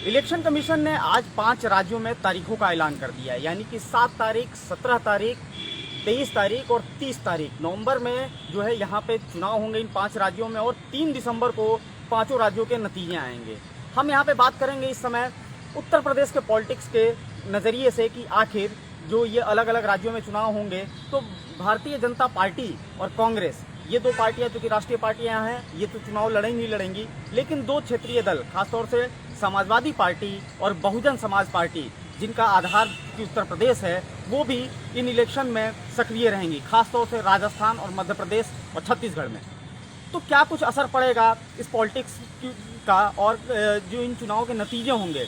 Election commission ने आज 5 राज्यों में तारीखों का ऐलान कर दिया है, यानी कि 7 तारीख, 17 तारीख, 23 तारीख और 30 तारीख नवंबर में जो है यहाँ पे चुनाव होंगे इन 5 राज्यों में, और 3 दिसंबर को पांचों राज्यों के नतीजे आएंगे। हम यहाँ पे बात करेंगे इस समय उत्तर प्रदेश के पॉलिटिक्स के नज़रिए से कि आखिर जो ये अलग अलग राज्यों में चुनाव होंगे तो भारतीय जनता पार्टी और कांग्रेस, ये दो पार्टियां जो कि राष्ट्रीय पार्टियां हैं, ये तो चुनाव लड़ेंगी लड़ेंगी, लेकिन दो क्षेत्रीय दल खासतौर से समाजवादी पार्टी और बहुजन समाज पार्टी, जिनका आधार की उत्तर प्रदेश है, वो भी इन इलेक्शन में सक्रिय रहेंगी, खासतौर से राजस्थान और मध्य प्रदेश और छत्तीसगढ़ में। तो क्या कुछ असर पड़ेगा इस पॉलिटिक्स का, और जो इन चुनावों के नतीजे होंगे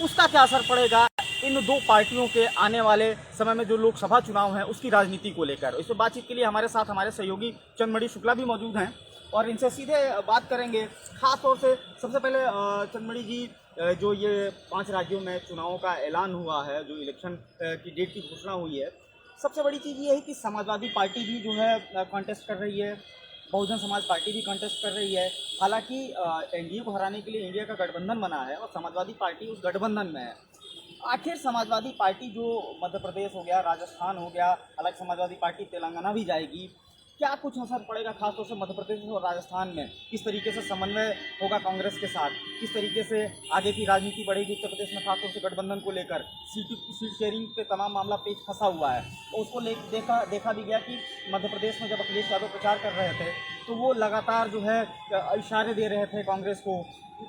उसका क्या असर पड़ेगा इन दो पार्टियों के आने वाले समय में जो लोकसभा चुनाव है उसकी राजनीति को लेकर। इस पर बातचीत के लिए हमारे साथ हमारे सहयोगी चंद्रमणि शुक्ला भी मौजूद हैं और इनसे सीधे बात करेंगे। खास तौर से सबसे पहले चंद्रमणि जी, जो ये 5 राज्यों में चुनावों का ऐलान हुआ है, जो इलेक्शन की डेट की घोषणा हुई है, सबसे बड़ी चीज़ ये है कि समाजवादी पार्टी भी जो है कॉन्टेस्ट कर रही है, बहुजन समाज पार्टी भी कॉन्टेस्ट कर रही है। हालांकि एनडीए को हराने के लिए इंडिया का गठबंधन बना है और समाजवादी पार्टी उस गठबंधन में है। आखिर समाजवादी पार्टी जो मध्य प्रदेश हो गया, राजस्थान हो गया, अलग समाजवादी पार्टी तेलंगाना भी जाएगी, क्या कुछ असर पड़ेगा खासतौर से मध्य प्रदेश और राजस्थान में? किस तरीके से समन्वय होगा कांग्रेस के साथ, किस तरीके से आगे की राजनीति बढ़ेगी उत्तर प्रदेश में, खासतौर से गठबंधन को लेकर? सीट शेयरिंग पे तमाम मामला पेच फंसा हुआ है, तो उसको देखा भी गया कि मध्य प्रदेश में जब अखिलेश यादव प्रचार कर रहे थे तो वो लगातार जो है इशारे दे रहे थे कांग्रेस को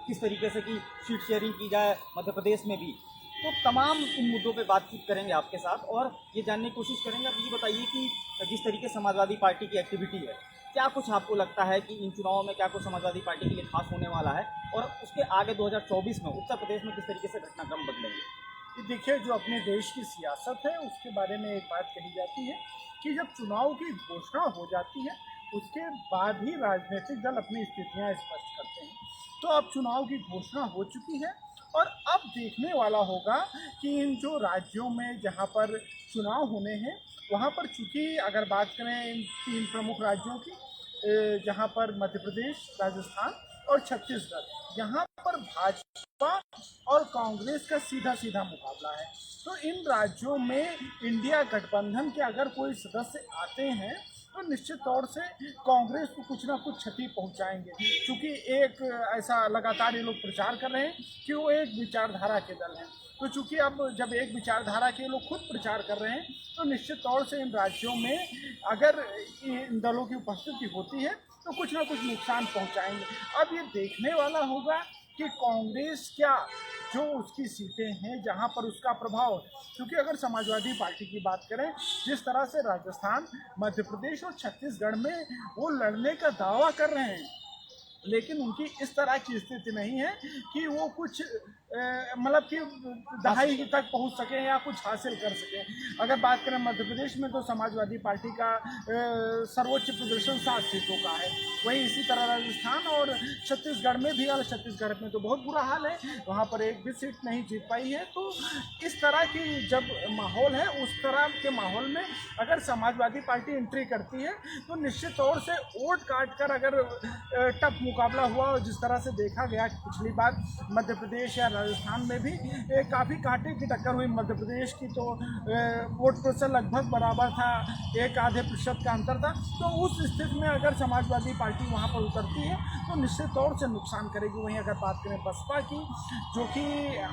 किस तरीके से कि सीट शेयरिंग की जाए मध्य प्रदेश में भी। तो तमाम इन मुद्दों पे बातचीत करेंगे आपके साथ और ये जानने की कोशिश करेंगे। आप ये बताइए कि जिस तरीके समाजवादी पार्टी की एक्टिविटी है, क्या कुछ आपको लगता है कि इन चुनावों में क्या कुछ समाजवादी पार्टी के लिए खास होने वाला है, और उसके आगे 2024 में उत्तर प्रदेश में किस तरीके से घटनाक्रम बदलेंगे? देखिए, जो अपने देश की सियासत है उसके बारे में एक बात कही जाती है कि जब चुनाव की घोषणा हो जाती है उसके बाद ही राजनीतिक दल अपनी स्थितियां स्पष्ट करते हैं। तो अब चुनाव की घोषणा हो चुकी है और अब देखने वाला होगा कि इन जो राज्यों में जहां पर चुनाव होने हैं वहां पर, चूँकि अगर बात करें इन 3 प्रमुख राज्यों की, जहां पर मध्य प्रदेश, राजस्थान और छत्तीसगढ़, यहाँ पर भाजपा और कांग्रेस का सीधा सीधा मुकाबला है। तो इन राज्यों में इंडिया गठबंधन के अगर कोई सदस्य आते हैं तो निश्चित तौर से कांग्रेस को कुछ ना कुछ क्षति पहुंचाएंगे, क्योंकि एक ऐसा लगातार ये लोग प्रचार कर रहे हैं कि वो एक विचारधारा के दल हैं। तो चूंकि अब जब एक विचारधारा के लोग खुद प्रचार कर रहे हैं तो निश्चित तौर से इन राज्यों में अगर इन दलों की उपस्थिति होती है तो कुछ ना कुछ नुकसान पहुंचाएंगे। अब ये देखने वाला होगा कि कांग्रेस क्या जो उसकी सीटें हैं जहां पर उसका प्रभाव, क्योंकि अगर समाजवादी पार्टी की बात करें, जिस तरह से राजस्थान, मध्य प्रदेश और छत्तीसगढ़ में वो लड़ने का दावा कर रहे हैं, लेकिन उनकी इस तरह की स्थिति नहीं है कि वो कुछ मतलब कि दहाई तक पहुंच सकें या कुछ हासिल कर सकें। अगर बात करें मध्य प्रदेश में तो समाजवादी पार्टी का सर्वोच्च प्रदर्शन 7 सीटों का है, वहीं इसी तरह राजस्थान और छत्तीसगढ़ में भी, और छत्तीसगढ़ में तो बहुत बुरा हाल है, वहाँ पर एक भी सीट नहीं जीत पाई है। तो इस तरह की जब माहौल है, उस तरह के माहौल में अगर समाजवादी पार्टी एंट्री करती है तो निश्चित तौर से वोट काट कर अगर टफ मुकाबला हुआ, और जिस तरह से देखा गया कि पिछली बार मध्य प्रदेश या राजस्थान में भी काफ़ी कांटे की टक्कर हुई, मध्य प्रदेश की तो वोट प्रतिशत लगभग बराबर था, 1-आधे% का अंतर था। तो उस स्थिति में अगर समाजवादी पार्टी वहाँ पर उतरती है तो निश्चित तौर से नुकसान करेगी। वहीं अगर बात करें बसपा की, जो कि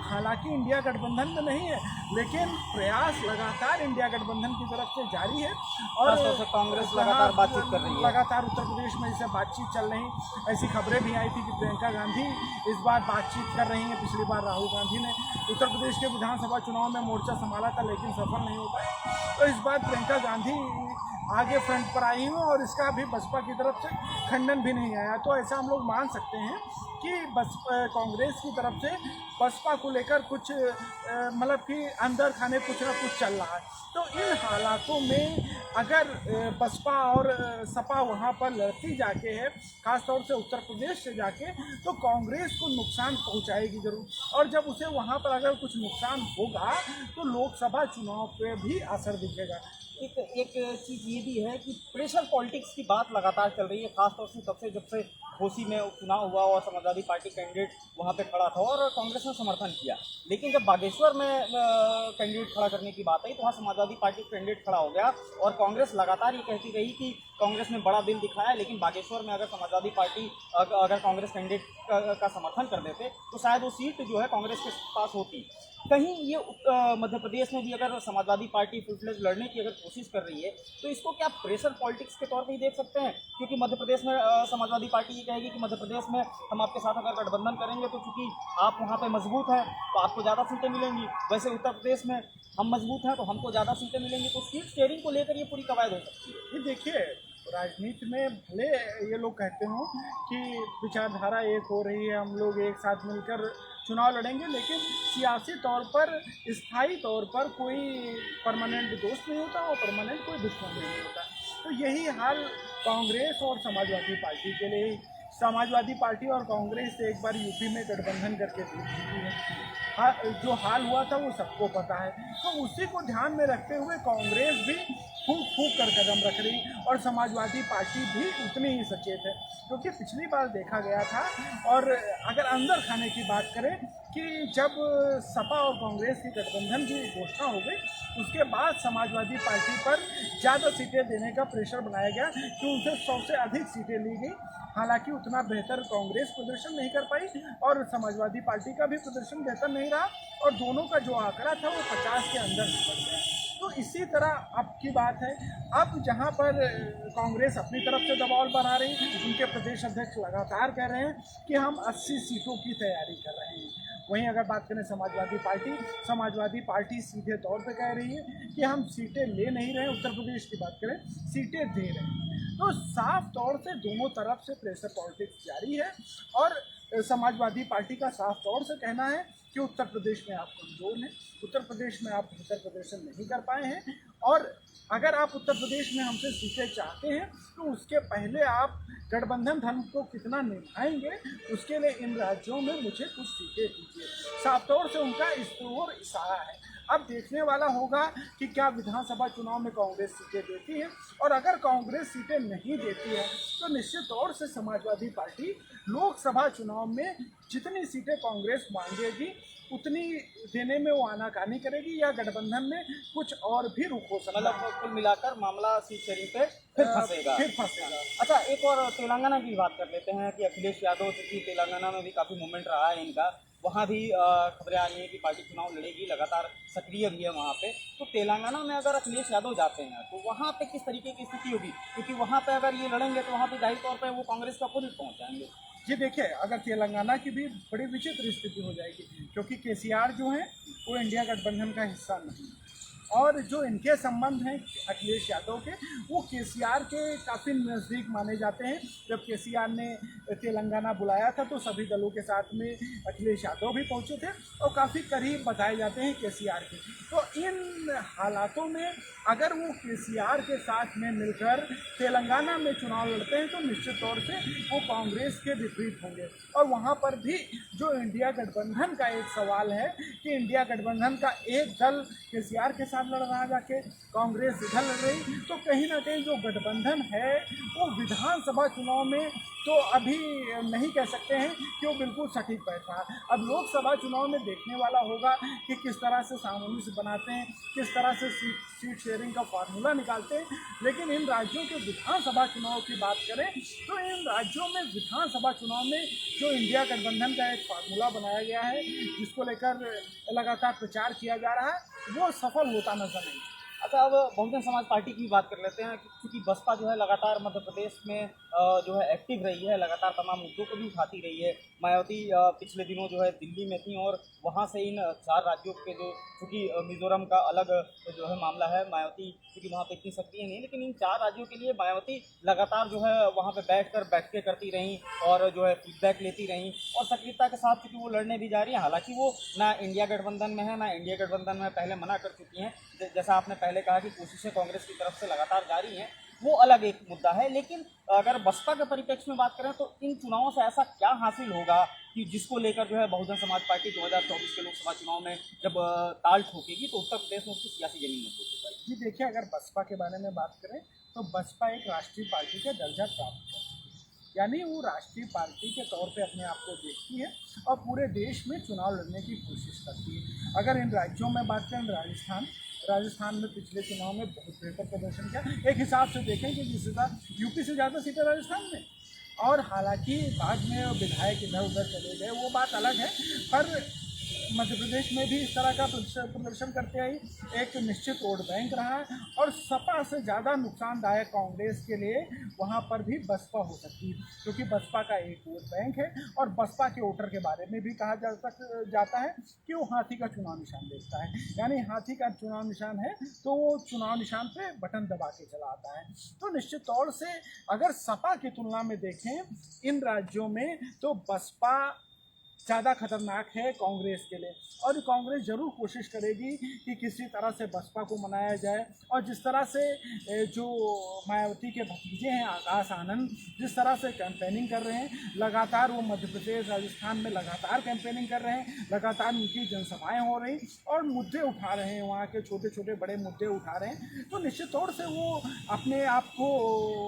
हालांकि इंडिया गठबंधन में नहीं है, लेकिन प्रयास लगातार इंडिया गठबंधन की तरफ से जारी है और कांग्रेस लगातार बातचीत कर रही है, लगातार उत्तर प्रदेश में इससे बातचीत चल रही। ऐसी खबरें भी आई थी कि प्रियंका गांधी इस बार बातचीत कर रही हैं। पिछली बार राहुल गांधी ने उत्तर प्रदेश के विधानसभा चुनाव में मोर्चा संभाला था लेकिन सफल नहीं हो पाए, तो इस बार प्रियंका गांधी आगे फ्रंट पर आई हूँ और इसका भी बसपा की तरफ से खंडन भी नहीं आया। तो ऐसा हम लोग मान सकते हैं कि कांग्रेस की तरफ से बसपा को लेकर कुछ मतलब कि अंदर खाने कुछ ना कुछ चल रहा है। तो इन हालातों में अगर बसपा और सपा वहाँ पर लड़ती जाके है, खासतौर से उत्तर प्रदेश से जाके, तो कांग्रेस को नुकसान पहुँचाएगी जरूर, और जब उसे वहाँ पर अगर कुछ नुकसान होगा तो लोकसभा चुनाव पे भी असर दिखेगा। एक चीज़ ये भी है कि प्रेशर पॉलिटिक्स की बात लगातार चल रही है, खासतौर से तब से जब से घोसी में चुनाव हुआ और समाजवादी पार्टी कैंडिडेट वहाँ पे खड़ा था और कांग्रेस ने समर्थन किया। लेकिन जब बागेश्वर में कैंडिडेट खड़ा करने की बात आई तो वहाँ समाजवादी पार्टी कैंडिडेट खड़ा हो गया और कांग्रेस लगातार ये कहती रही कि कांग्रेस ने बड़ा दिल दिखाया, लेकिन बागेश्वर में अगर समाजवादी पार्टी अगर कांग्रेस कैंडिडेट का समर्थन कर देते तो शायद वो सीट जो है कांग्रेस के पास होती। कहीं ये मध्य प्रदेश में भी अगर समाजवादी पार्टी फुल फ्लेज लड़ने की अगर कोशिश कर रही है तो इसको क्या प्रेशर पॉलिटिक्स के तौर पे ही देख सकते हैं? क्योंकि मध्य प्रदेश में समाजवादी पार्टी ये कहेगी कि मध्य प्रदेश में हम आपके साथ अगर गठबंधन करेंगे तो चूंकि आप वहाँ पे मजबूत हैं तो आपको ज़्यादा सीटें मिलेंगी, वैसे उत्तर प्रदेश में हम मजबूत हैं तो हमको ज़्यादा सीटें मिलेंगी, तो सीट शेयरिंग को लेकर ये पूरी कवायद हो सकती है। ये देखिए, राजनीति में भले ये लोग कहते हों कि विचारधारा एक हो रही है, हम लोग एक साथ मिलकर चुनाव लड़ेंगे, लेकिन सियासी तौर पर स्थायी तौर पर कोई परमानेंट दोस्त नहीं होता और परमानेंट कोई दुश्मन नहीं होता। तो यही हाल कांग्रेस और समाजवादी पार्टी के लिए। समाजवादी पार्टी और कांग्रेस एक बार यूपी में गठबंधन करके देख चुकी है। जो हाल हुआ था वो सबको पता है। तो उसी को ध्यान में रखते हुए कांग्रेस भी फूंक फूंक कर कदम रख रही और समाजवादी पार्टी भी उतनी ही सचेत है, क्योंकि पिछली बार देखा गया था। और अगर अंदर खाने की बात करें कि जब सपा और कांग्रेस की गठबंधन की घोषणा हो गई उसके बाद समाजवादी पार्टी पर ज़्यादा सीटें देने का प्रेशर बनाया गया कि उनसे 100 से अधिक सीटें ली गई। हालांकि उतना बेहतर कांग्रेस प्रदर्शन नहीं कर पाई और समाजवादी पार्टी का भी प्रदर्शन बेहतर नहीं रहा और दोनों का जो आंकड़ा था वो 50 के अंदर निकल गया। तो इसी तरह अब की बात है, अब जहां पर कांग्रेस अपनी तरफ से दबाव बना रही, उनके प्रदेश अध्यक्ष लगातार कह रहे हैं कि हम 80 सीटों की तैयारी कर रहे हैं। वहीं अगर बात करें समाजवादी पार्टी सीधे तौर पे कह रही है कि हम सीटें ले नहीं रहे, उत्तर प्रदेश की बात करें सीटें दे रहे हैं। तो साफ तौर से दोनों तरफ से प्रेशर पॉलिटिक्स जारी है और समाजवादी पार्टी का साफ तौर से कहना है कि उत्तर प्रदेश में आप कमज़ोर हैं, उत्तर प्रदेश में आप बेहतर प्रदर्शन नहीं कर पाए हैं और अगर आप उत्तर प्रदेश में हमसे सीटें चाहते हैं तो उसके पहले आप गठबंधन धर्म को कितना निभाएंगे, उसके लिए इन राज्यों में मुझे कुछ सीटें दीजिए। साफ तौर से उनका इस ओर इशारा है। अब देखने वाला होगा कि क्या विधानसभा चुनाव में कांग्रेस सीटें देती है और अगर कांग्रेस सीटें नहीं देती है तो निश्चित तौर से समाजवादी पार्टी लोकसभा चुनाव में जितनी सीटें कांग्रेस मांगेगी उतनी देने में वो आनाकानी करेगी या गठबंधन में कुछ और भी रुख हो सकता है। मतलब कुल मिलाकर मामला सीट शेयरिंग पे फिर फंसेगा। अच्छा, एक और तेलंगाना की बात कर लेते हैं कि अखिलेश यादव, चूँकि तेलंगाना में भी काफ़ी मूवमेंट रहा है इनका, वहाँ भी खबरें आ रही हैं कि पार्टी चुनाव लड़ेगी, लगातार सक्रिय भी है वहाँ पे। तो तेलंगाना में अगर अखिलेश यादव जाते हैं तो वहाँ पे किस तरीके की स्थिति होगी? क्योंकि वहाँ पे अगर ये लड़ेंगे तो वहाँ पे जाहिर तौर पे वो कांग्रेस का अपोजिट पहुँच जाएंगे। जी देखिए, अगर तेलंगाना की भी बड़ी विचित्र स्थिति हो जाएगी, क्योंकि केसीआर जो है वो इंडिया गठबंधन का हिस्सा नहीं है और जो इनके संबंध हैं अखिलेश यादव के, वो केसीआर के काफ़ी नज़दीक माने जाते हैं। जब केसीआर ने तेलंगाना बुलाया था तो सभी दलों के साथ में अखिलेश यादव भी पहुंचे थे और काफ़ी करीब बताए जाते हैं केसीआर के। तो इन हालातों में अगर वो केसीआर के साथ में मिलकर तेलंगाना में चुनाव लड़ते हैं तो निश्चित तौर से वो कांग्रेस के विपरीत होंगे और वहाँ पर भी जो इंडिया गठबंधन का एक सवाल है कि इंडिया गठबंधन का एक दल केसीआर के साथ लड़ रहा जाके कांग्रेस इधर लड़ रही, तो कहीं ना कहीं जो गठबंधन है वो विधानसभा चुनाव में तो अभी नहीं कह सकते हैं कि वो बिल्कुल सटीक बैठ रहा है। अब लोकसभा चुनाव में देखने वाला होगा कि किस तरह से सामंजस्य बनाते हैं, किस तरह से सीट शेयरिंग का फार्मूला निकालते हैं। लेकिन इन राज्यों के विधानसभा चुनाव की बात करें तो इन राज्यों में विधानसभा चुनाव में जो इंडिया गठबंधन का एक फार्मूला बनाया गया है, जिसको लेकर लगातार प्रचार किया जा रहा है, वो सफल होता नजर नहीं। अच्छा, अब बहुजन समाज पार्टी की बात कर लेते हैं क्योंकि बसपा जो है लगातार मध्य प्रदेश में जो है एक्टिव रही है, लगातार तमाम मुद्दों को भी उठाती रही है। मायावती पिछले दिनों जो है दिल्ली में थी और वहाँ से इन 4 राज्यों के जो, चूँकि मिजोरम का अलग जो है मामला है, मायावती क्योंकि वहाँ पे इतनी सक्रिय नहीं, लेकिन इन 4 राज्यों के लिए मायावती लगातार जो है वहाँ पे बैठकें करती रहीं और जो है फीडबैक लेती रहीं और सक्रियता के साथ क्योंकि वो लड़ने भी जा रही हैं। हालांकि वो ना इंडिया गठबंधन में है, ना इंडिया गठबंधन में पहले मना कर चुकी हैं। जैसा आपने पहले कहा कि कोशिशें कांग्रेस की तरफ से लगातार जारी हैं, वो अलग एक मुद्दा है। लेकिन अगर बसपा के परिप्रेक्ष्य में बात करें तो इन चुनावों से ऐसा क्या हासिल होगा कि जिसको लेकर जो है बहुजन समाज पार्टी 2024 के लोकसभा चुनाव में जब ताल ठोकेगी तो उत्तर प्रदेश में उसकी सियासी जमीन मजबूत हो पाएगी? जी देखिए, अगर बसपा के बारे में बात करें तो बसपा एक राष्ट्रीय पार्टी का दर्जा प्राप्त करती है, यानी वो राष्ट्रीय पार्टी के तौर पे अपने आप को देखती है और पूरे देश में चुनाव लड़ने की कोशिश करती है। अगर इन राज्यों में बात करें, राजस्थान में पिछले चुनाव में बहुत बेहतर प्रदर्शन किया। एक हिसाब से देखें कि जिस हिसाब यूपी से ज़्यादा सीटें राजस्थान में, और हालांकि बाद में विधायक इधर उधर चले गए, वो बात अलग है, पर मध्य प्रदेश में भी इस तरह का प्रदर्शन करते आई एक निश्चित वोट बैंक रहा है, और सपा से ज़्यादा नुकसानदायक कांग्रेस के लिए वहाँ पर भी बसपा हो सकती है, क्योंकि बसपा का एक वोट बैंक है। और बसपा के वोटर के बारे में भी कहा जाता है कि वो हाथी का चुनाव निशान देखता है, यानी हाथी का चुनाव निशान है तो वो चुनाव निशान पे बटन दबा के चला आता है। तो निश्चित तौर से अगर सपा की तुलना में देखें इन राज्यों में, तो बसपा ज़्यादा खतरनाक है कांग्रेस के लिए, और कांग्रेस ज़रूर कोशिश करेगी कि किसी तरह से बसपा को मनाया जाए। और जिस तरह से जो मायावती के भतीजे हैं आकाश आनंद, जिस तरह से कैंपेनिंग कर रहे हैं, लगातार वो मध्य प्रदेश राजस्थान में लगातार कैंपेनिंग कर रहे हैं, लगातार उनकी जनसभाएं हो रही और मुद्दे उठा रहे हैं, वहाँ के छोटे छोटे बड़े मुद्दे उठा रहे हैं, तो निश्चित तौर से वो अपने आप को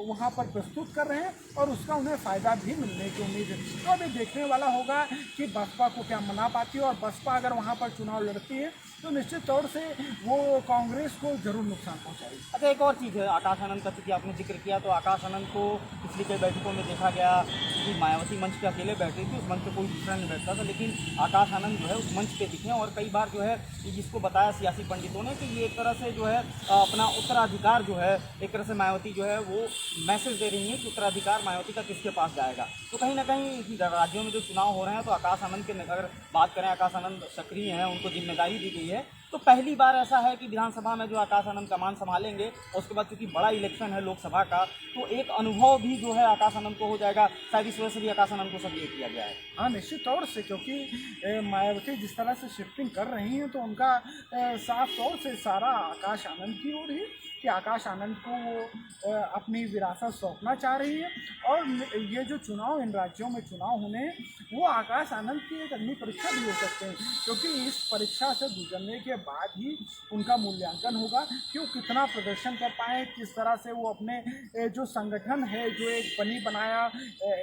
वहाँ पर प्रस्तुत कर रहे हैं और उसका उन्हें फ़ायदा भी मिलने की उम्मीद है। तो अभी देखने वाला होगा कि बसपा को क्या मना पाती है, और बसपा अगर वहाँ पर चुनाव लड़ती है तो निश्चित तौर से वो कांग्रेस को जरूर नुकसान पहुँचाएगी। अच्छा, एक और चीज़ है, आकाश आनंद का चूँकि आपने जिक्र किया, तो आकाश आनंद को पिछली कई बैठकों में देखा गया कि मायावती मंच पे अकेले बैठ रही थी, उस मंच पे कोई दूसरा नहीं बैठता था, लेकिन आकाश आनंद जो है उस मंच पे दिखे, और कई बार जो है कि जिसको बताया सियासी पंडितों ने कि ये एक तरह से जो है अपना उत्तराधिकार जो है, एक तरह से मायावती जो है वो मैसेज दे रही है कि उत्तराधिकार मायावती का किसके पास जाएगा। तो कहीं ना कहीं राज्यों में जो चुनाव हो रहे हैं, तो आकाश आनंद के अगर बात करें, आकाश आनंद सक्रिय हैं, उनको जिम्मेदारी दी गई है, तो पहली बार ऐसा है कि विधानसभा में जो आकाश आनंद कमान संभालेंगे, और उसके बाद चूंकि बड़ा इलेक्शन है लोकसभा का, तो एक अनुभव भी जो है आकाश आनंद को हो जाएगा, शायद इस वजह से भी आकाश आनंद को सक्रिय किया गया है। हाँ, निश्चित तौर से, क्योंकि मायावती जिस तरह से शिफ्टिंग कर रही हैं, तो उनका साफ तौर से सारा आकाश आनंद की ओर ही, कि आकाश आनंद को वो अपनी विरासत सौंपना चाह रही है। और ये जो चुनाव इन राज्यों में चुनाव होने हैं, वो आकाश आनंद की एक अग्नि परीक्षा भी हो सकते हैं, क्योंकि इस परीक्षा से गुजरने के बाद ही उनका मूल्यांकन होगा कि वो कितना प्रदर्शन कर पाए, किस तरह से वो अपने जो संगठन है, जो एक बनी बनाया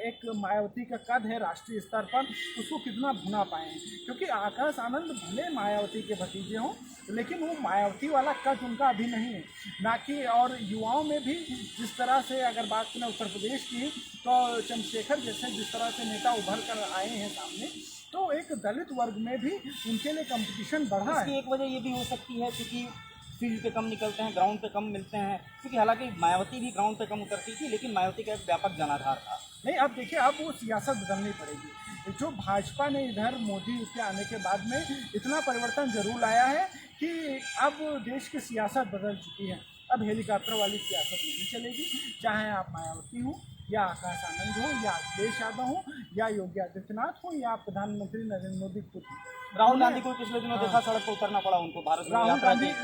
एक मायावती का कद है राष्ट्रीय स्तर पर, उसको कितना भुना पाए। क्योंकि आकाश आनंद भले मायावती के भतीजे हों, लेकिन वो मायावती वाला कद उनका अभी नहीं है, ना कि। और युवाओं में भी जिस तरह से अगर बात करें उत्तर प्रदेश की, तो चंद्रशेखर जैसे जिस तरह से नेता उभर कर आए हैं सामने, तो एक दलित वर्ग में भी उनके लिए कंपटीशन बढ़ा है। इसकी एक वजह ये भी हो सकती है क्योंकि फील्ड पे कम निकलते हैं, ग्राउंड पे कम मिलते हैं, क्योंकि हालांकि मायावती भी ग्राउंड पे कम उतरती थी, लेकिन मायावती का एक व्यापक जनाधार था। नहीं, अब देखिए, अब वो सियासत बदलनी पड़ेगी। जो भाजपा ने इधर मोदी के आने के बाद में इतना परिवर्तन जरूर लाया है कि अब देश की सियासत बदल चुकी है। अब हेलीकॉप्टर वाली सियासत नहीं चलेगी, चाहे आप मायावती हो, या आकाश आनंद हो, या अखिलेश यादव हो, या योगी आदित्यनाथ हो, या प्रधानमंत्री नरेंद्र मोदी खुद हो। राहुल गांधी को पिछले दिनों देखा सड़क पर उतरना पड़ा उनको, भारत में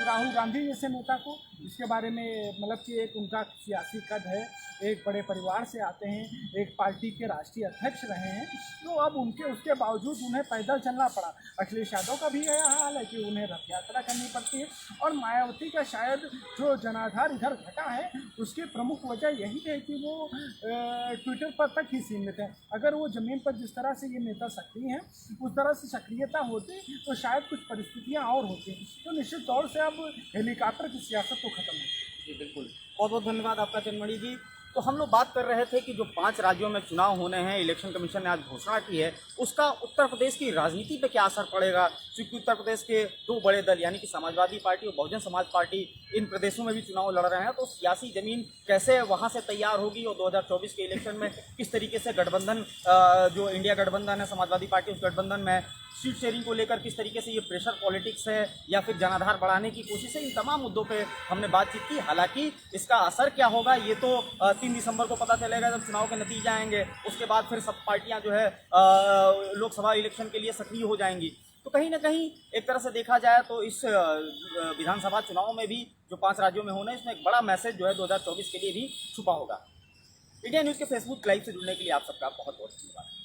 राहुल गांधी जैसे नेता को, जिसके बारे में मतलब कि एक उनका सियासी कद है, एक बड़े परिवार से आते हैं, एक पार्टी के राष्ट्रीय अध्यक्ष रहे हैं, तो अब उसके बावजूद उन्हें पैदल चलना पड़ा। अखिलेश यादव का भी यह हाल है कि उन्हें रथ यात्रा करनी पड़ती है। और मायावती का शायद जो जनाधार इधर घटा है, उसकी प्रमुख वजह यही है कि वो ट्विटर पर तक ही सीमित है। अगर वो ज़मीन पर जिस तरह से ये नेता सक्रिय हैं, उस तरह से सक्रियता होती तो शायद कुछ परिस्थितियां और होती। तो निश्चित तौर से अब हेलीकॉप्टर की सियासत तो खत्म है। जी बिल्कुल, बहुत बहुत धन्यवाद आपका चंद्रमणि जी। तो हम लोग बात कर रहे थे कि जो 5 राज्यों में चुनाव होने हैं, इलेक्शन कमीशन ने आज घोषणा की है, उसका उत्तर प्रदेश की राजनीति पे क्या असर पड़ेगा, क्योंकि उत्तर प्रदेश के 2 बड़े दल यानी कि समाजवादी पार्टी और बहुजन समाज पार्टी इन प्रदेशों में भी चुनाव लड़ रहे हैं, तो सियासी जमीन कैसे वहाँ से तैयार होगी, और 2024 के इलेक्शन में किस तरीके से गठबंधन, जो इंडिया गठबंधन है समाजवादी पार्टी, उस गठबंधन में सीट शेयरिंग को लेकर किस तरीके से ये प्रेशर पॉलिटिक्स है या फिर जनाधार बढ़ाने की कोशिश है, इन तमाम मुद्दों पे हमने बातचीत की। हालांकि इसका असर क्या होगा ये तो 3 दिसंबर को पता चलेगा, जब चुनाव के नतीजे आएंगे, उसके बाद फिर सब पार्टियां जो है लोकसभा इलेक्शन के लिए सक्रिय हो जाएंगी। तो कहीं ना कहीं एक तरह से देखा जाए तो इस विधानसभा चुनाव में भी जो 5 राज्यों में होना है, इसमें एक बड़ा मैसेज जो है 2024 के लिए भी छुपा होगा। इंडिया न्यूज़ के फेसबुक लाइव से जुड़ने के लिए आप सबका बहुत बहुत धन्यवाद।